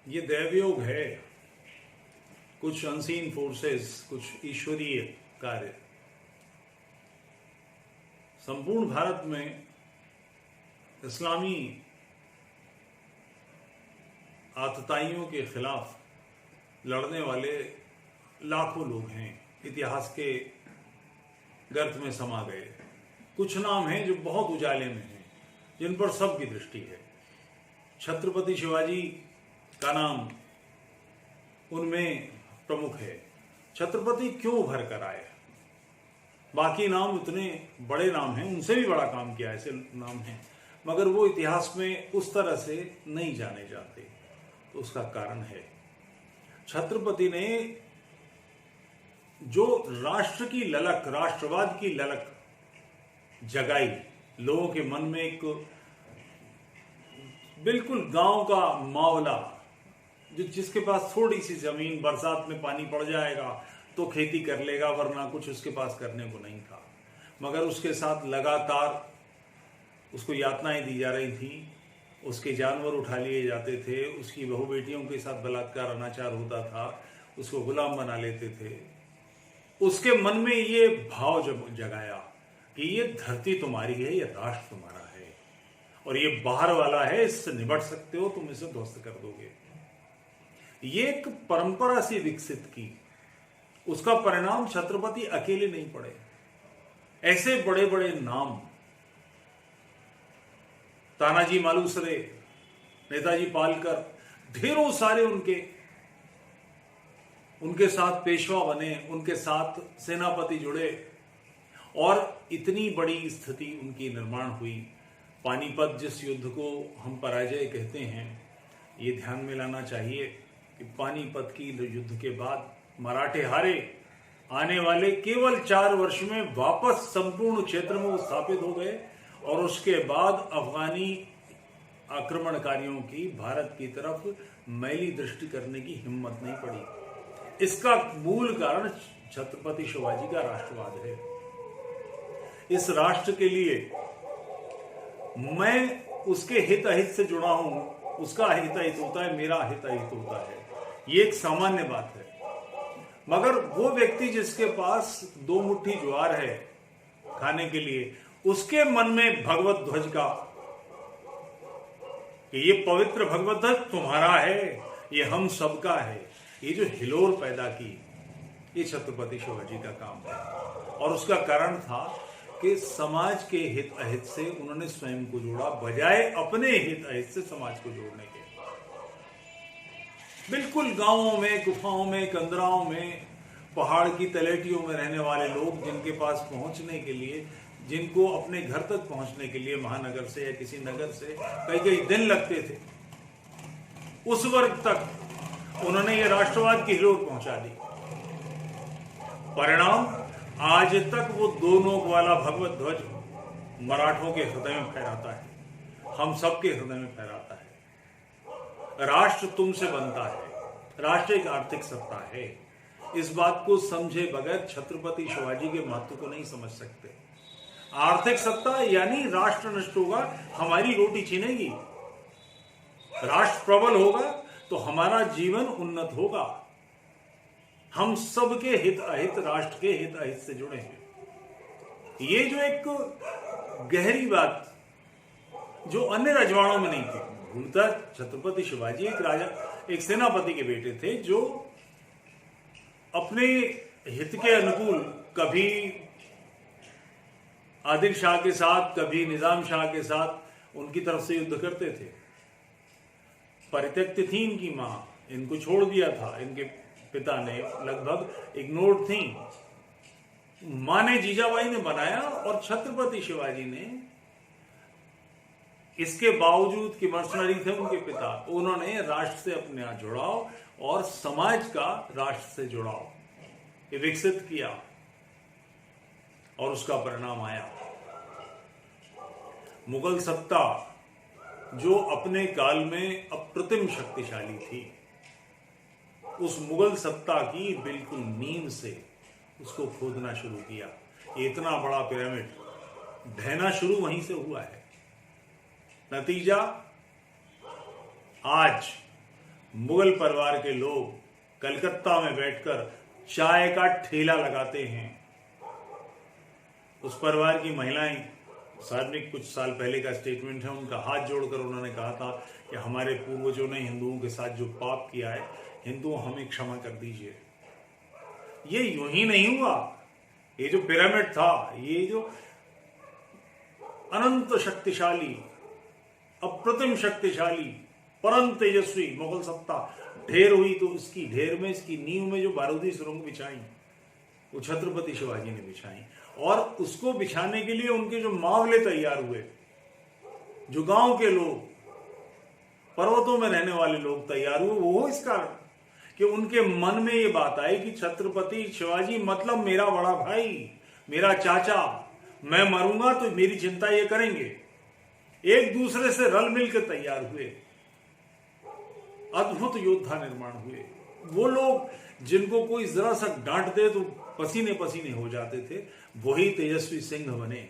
ये दैवयोग है। कुछ अनसीन फोर्सेस, कुछ ईश्वरीय कार्य संपूर्ण भारत में इस्लामी आतताइयों के खिलाफ लड़ने वाले लाखों लोग हैं, इतिहास के गर्त में समा गए। कुछ नाम हैं जो बहुत उजाले में हैं, जिन पर सबकी दृष्टि है। छत्रपति शिवाजी का नाम उनमें प्रमुख है। छत्रपति क्यों उभर कर आए? बाकी नाम इतने बड़े नाम हैं, उनसे भी बड़ा काम किया ऐसे नाम हैं, मगर वो इतिहास में उस तरह से नहीं जाने जाते। तो उसका कारण है, छत्रपति ने जो राष्ट्र की ललक, राष्ट्रवाद की ललक जगाई, लोगों के मन में एक बिल्कुल गांव का मावला, जिसके पास थोड़ी सी जमीन, बरसात में पानी पड़ जाएगा तो खेती कर लेगा, वरना कुछ उसके पास करने को नहीं था। मगर उसके साथ लगातार उसको यातनाएं दी जा रही थी, उसके जानवर उठा लिए जाते थे, उसकी बहू बेटियों के साथ बलात्कार, अनाचार होता था, उसको गुलाम बना लेते थे। उसके मन में ये भाव जगाया कि ये धरती तुम्हारी है, ये राष्ट्र तुम्हारा है, और ये बाहर वाला है, इससे निपट सकते हो, तुम इसे ध्वस्त कर दोगे। ये एक परंपरा सी विकसित की। उसका परिणाम छत्रपति अकेले नहीं पड़े, ऐसे बड़े बड़े नाम, तानाजी मालुसरे, नेताजी पालकर, ढेरों सारे उनके साथ पेशवा बने, उनके साथ सेनापति जुड़े, और इतनी बड़ी स्थिति उनकी निर्माण हुई। पानीपत, जिस युद्ध को हम पराजय कहते हैं, ये ध्यान में लाना चाहिए कि पानीपत की युद्ध के बाद मराठे हारे। आने वाले केवल 4 वर्ष में वापस संपूर्ण क्षेत्र में वो स्थापित हो गए, और उसके बाद अफगानी आक्रमणकारियों की भारत की तरफ मैली दृष्टि करने की हिम्मत नहीं पड़ी। इसका मूल कारण छत्रपति शिवाजी का राष्ट्रवाद है। इस राष्ट्र के लिए मैं उसके हित अहित से जुड़ा हूं, उसका हित अहित होता है, मेरा हित अहित होता है, ये एक सामान्य बात है। मगर वो व्यक्ति जिसके पास 2 मुट्ठी ज्वार है खाने के लिए, उसके मन में भगवत ध्वज का, कि ये पवित्र भगवत ध्वज तुम्हारा है, ये हम सबका है, ये जो हिलोर पैदा की, ये छत्रपति शिवाजी का काम है। और उसका कारण था कि समाज के हित अहित से उन्होंने स्वयं को जोड़ा, बजाय अपने हित अहित से समाज को जोड़ने के। बिल्कुल गांवों में, गुफाओं में, कंदराओं में, पहाड़ की तलेटियों में रहने वाले लोग, जिनके पास पहुंचने के लिए, जिनको अपने घर तक पहुंचने के लिए महानगर से या किसी नगर से कई दिन लगते थे, उस वर्ग तक उन्होंने ये राष्ट्रवाद की हिलोर पहुंचा दी। परिणाम, आज तक वो 2 नोक वाला भगवत ध्वज मराठों के हृदय में फहराता है, हम सबके हृदय में फहराता है। राष्ट्र तुमसे बनता है, राष्ट्र एक आर्थिक सत्ता है। इस बात को समझे बगैर छत्रपति शिवाजी के महत्व को नहीं समझ सकते। आर्थिक सत्ता यानी राष्ट्र नष्ट होगा, हमारी रोटी छीनेगी। राष्ट्र प्रबल होगा तो हमारा जीवन उन्नत होगा। हम सबके हित अहित, राष्ट्र के हित अहित से जुड़े हैं। ये जो एक गहरी बात, जो अन्य रजवाड़ों में नहीं थी, भूलता छत्रपति शिवाजी एक राजा, एक सेनापति के बेटे थे, जो अपने हित के अनुकूल कभी आदिल शाह के साथ, कभी निजाम शाह के साथ उनकी तरफ से युद्ध करते थे। परित्यक्त थी इनकी मां, इनको छोड़ दिया था, इनके पिता ने लगभग इग्नोर्ड थी। मां ने, जीजाबाई ने बनाया, और छत्रपति शिवाजी ने, इसके बावजूद कि मर्सनरी थे उनके पिता, उन्होंने राष्ट्र से अपने आप जुड़ाव और समाज का राष्ट्र से जुड़ाव ये विकसित किया, और उसका परिणाम आया। मुगल सत्ता, जो अपने काल में अप्रतिम शक्तिशाली थी, उस मुगल सत्ता की बिल्कुल नींव से उसको खोदना शुरू किया। ये इतना बड़ा पिरामिड ढहना शुरू वहीं से हुआ है। नतीजा, आज मुगल परिवार के लोग कलकत्ता में बैठकर चाय का ठेला लगाते हैं। उस परिवार की महिलाएं, सार्वजनिक कुछ साल पहले का स्टेटमेंट है, उनका हाथ जोड़कर उन्होंने कहा था कि हमारे पूर्वजों ने हिंदुओं के साथ जो पाप किया है, हिंदुओं हमें क्षमा कर दीजिए। ये यूं ही नहीं हुआ। ये जो पिरामिड था, ये जो अनंत शक्तिशाली, अप्रतिम शक्तिशाली, परम तेजस्वी मुगल सत्ता ढेर हुई, तो उसकी ढेर में, इसकी नींव में जो बारूदी सुरंग बिछाई, वो छत्रपति शिवाजी ने बिछाई। और उसको बिछाने के लिए उनके जो मावले तैयार हुए, जो गांव के लोग, पर्वतों में रहने वाले लोग तैयार हुए, वो इस कारण कि उनके मन में ये बात आई कि छत्रपति शिवाजी मतलब मेरा बड़ा भाई, मेरा चाचा, मैं मरूंगा तो मेरी चिंता ये करेंगे। एक दूसरे से रल मिल के तैयार हुए, अद्भुत योद्धा निर्माण हुए। वो लोग जिनको कोई जरा सा डांट दे तो पसीने पसीने हो जाते थे, वही तेजस्वी सिंह बने।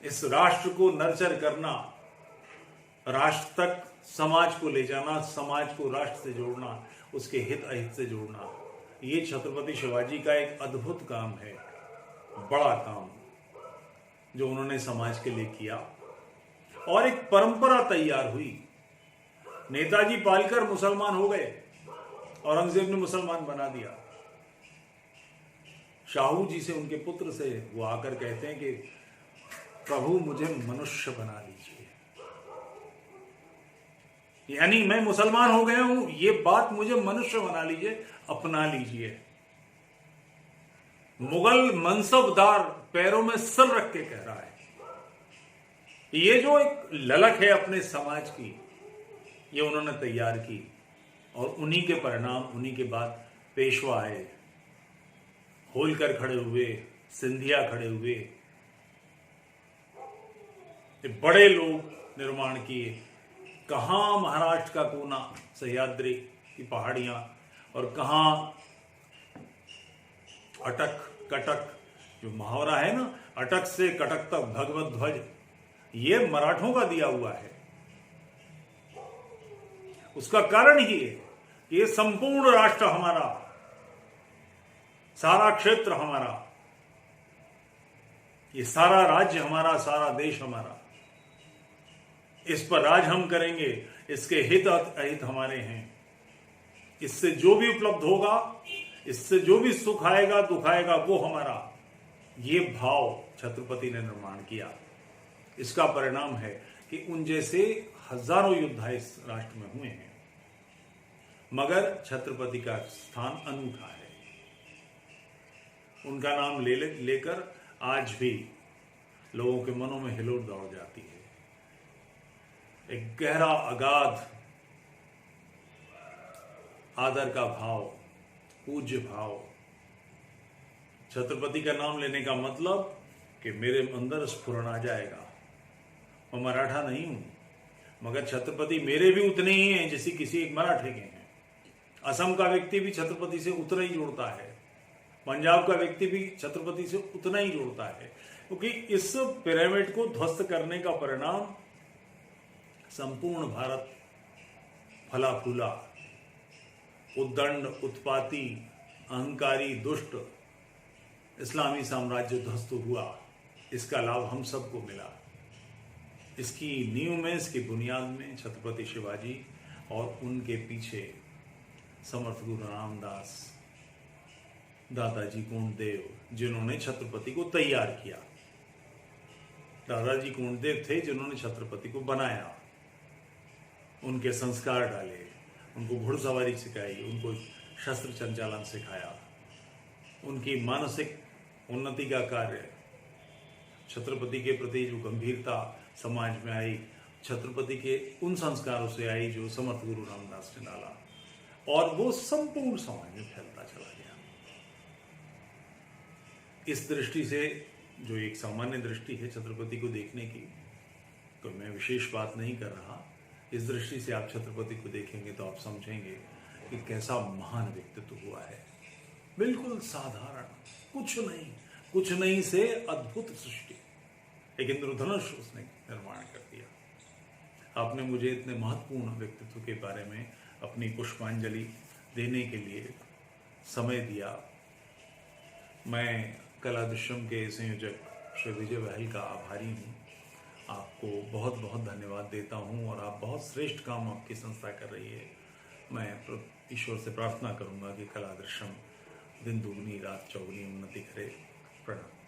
इस राष्ट्र को नर्चर करना, राष्ट्र तक समाज को ले जाना, समाज को राष्ट्र से जोड़ना, उसके हित अहित से जोड़ना, ये छत्रपति शिवाजी का एक अद्भुत काम है, बड़ा काम जो उन्होंने समाज के लिए किया। और एक परंपरा तैयार हुई। नेताजी पालकर मुसलमान हो गए, औरंगजेब ने मुसलमान बना दिया। शाहू जी से, उनके पुत्र से वो आकर कहते हैं कि प्रभु मुझे मनुष्य बना लीजिए, यानी मैं मुसलमान हो गया हूं, ये बात मुझे मनुष्य बना लीजिए, अपना लीजिए। मुगल मनसबदार पैरों में सर रख के कह रहा है। ये जो एक ललक है अपने समाज की, ये उन्होंने तैयार की। और उन्हीं के परिणाम, उन्हीं के बाद पेशवा आए, होलकर खड़े हुए, सिंधिया खड़े हुए, बड़े लोग निर्माण किए। कहां महाराष्ट्र का कोना, सह्याद्री की पहाड़ियां, और कहां अटक कटक, जो मुहावरा है ना, अटक से कटक तक भगवत ध्वज, ये मराठों का दिया हुआ है। उसका कारण ही है कि ये संपूर्ण राष्ट्र हमारा, सारा क्षेत्र हमारा, ये सारा राज्य हमारा, सारा देश हमारा, इस पर राज हम करेंगे, इसके हित अहित हमारे हैं। इससे जो भी उपलब्ध होगा, इससे जो भी सुख आएगा दुख आएगा, वो हमारा, ये भाव छत्रपति ने निर्माण किया। इसका परिणाम है कि उन जैसे हजारों योद्धा इस राष्ट्र में हुए हैं, मगर छत्रपति का स्थान अनूठा है। उनका नाम लेकर आज भी लोगों के मनों में हिलोर दौड़ जाती है। एक गहरा अगाध आदर का भाव, पूज्य भाव। छत्रपति का नाम लेने का मतलब कि मेरे अंदर स्फुरण आ जाएगा। मैं मराठा नहीं हूं, मगर छत्रपति मेरे भी उतने ही हैं जैसे किसी एक मराठे के हैं। असम का व्यक्ति भी छत्रपति से उतना ही जुड़ता है, पंजाब का व्यक्ति भी छत्रपति से उतना ही जुड़ता है, क्योंकि इस पिरामिड को ध्वस्त करने का परिणाम संपूर्ण भारत फला फूला, उद्दंड, उत्पाती, अहंकारी, दुष्ट इस्लामी साम्राज्य ध्वस्त हुआ। इसका लाभ हम सबको मिला। इसकी नींव में, इसकी बुनियाद में छत्रपति शिवाजी और उनके पीछे समर्थ गुरु रामदास, दादाजी कोंडदेव, जिन्होंने छत्रपति को तैयार किया। दादाजी कोंडदेव थे जिन्होंने छत्रपति को बनाया, उनके संस्कार डाले, उनको घुड़सवारी सिखाई, उनको शस्त्र संचालन सिखाया, उनकी मानसिक उन्नति का कार्य, छत्रपति के प्रति जो गंभीरता समाज में आई, छत्रपति के उन संस्कारों से आई जो समर्थ गुरु रामदास ने डाला, और वो संपूर्ण समाज में फैलता चला गया। इस दृष्टि से, जो एक सामान्य दृष्टि है छत्रपति को देखने की, तो मैं विशेष बात नहीं कर रहा, इस दृष्टि से आप छत्रपति को देखेंगे तो आप समझेंगे कि कैसा महान व्यक्तित्व हुआ है। बिल्कुल साधारण, कुछ नहीं से अद्भुत सृष्टि, एक इंद्रधनुष उसने निर्माण कर दिया। आपने मुझे इतने महत्वपूर्ण व्यक्तित्व के बारे में अपनी पुष्पांजलि देने के लिए समय दिया। मैं कला दृश्यम के संयोजक श्री विजय बहल का आभारी हूँ। आपको बहुत बहुत धन्यवाद देता हूँ और आप बहुत श्रेष्ठ काम आपकी संस्था कर रही है। मैं ईश्वर से प्रार्थना करूँगा कि कला दृश्यम दिन दुगनी रात चौगुनी उन्नति करे। प्रणाम।